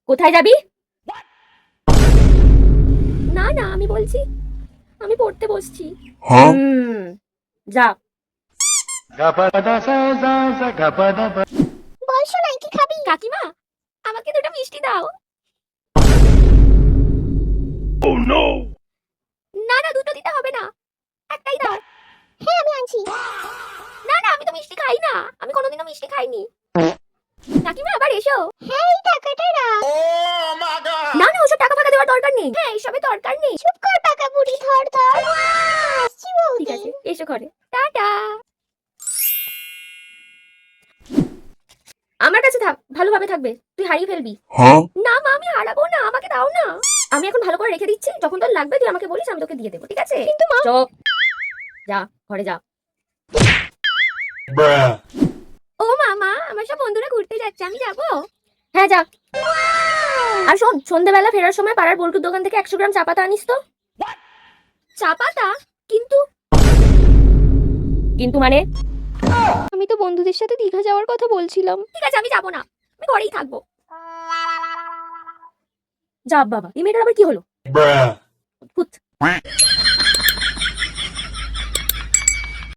কোথায় যাবি? না না, আমি বলছি আমি পড়তে বসছি। যা। বলছো না কি খাবি? কাকিমা, আমাকে দুটো মিষ্টি দাও। না না, দুটো দিতে হবে না, একটাই দাও। হ্যাঁ, আমি আনছি। না না, আমি তো মিষ্টি খাই না, আমি কোনোদিনও মিষ্টি খাইনি। কাকিমা আবার এসো। হ্যাঁ, এই টাকাটা রাখ। না না, ওসব টাকা ফাকা দেওয়ার দরকার নেই। হ্যাঁ, এসবের দরকার নেই। চুপ কর টাকা বুড়ি, ধর ধর। আসছি বৌদি। ঠিক আছে, এসো ঘরে। টাটা। আমার কাছে থাক, ভালোভাবে থাকবে, তুই হারিয়ে ফেলবি। না মা, আমি হারাবো না, আমাকে দাও না। আমি এখন ভালো করে রেখে দিচ্ছি, যখন তোর লাগবে তুই আমাকে বলিস, আমি তোকে দিয়ে দেবো, ঠিক আছে? কিন্তু মা। চুপ, যা ঘরে যা। ও মামা, আমার সব বন্ধুরা ঘুরতে যাচ্ছে, আমি যাবো। হ্যাঁ যা। আর শোন, সন্ধ্যেবেলা ফেরার সময় পাড়ার বল্টুর দোকান থেকে 100 গ্রাম চা পাতা আনিস তো। চা পাতা? কিন্তু কিন্তু মানে? আমি তো বন্ধুদের সাথে দীঘা যাওয়ার কথা বলছিলাম। ঠিক আছে, আমি যাবো না, আমি ঘরেই থাকবো। যা বাবা, এই মেয়েটার আবার কি হলো?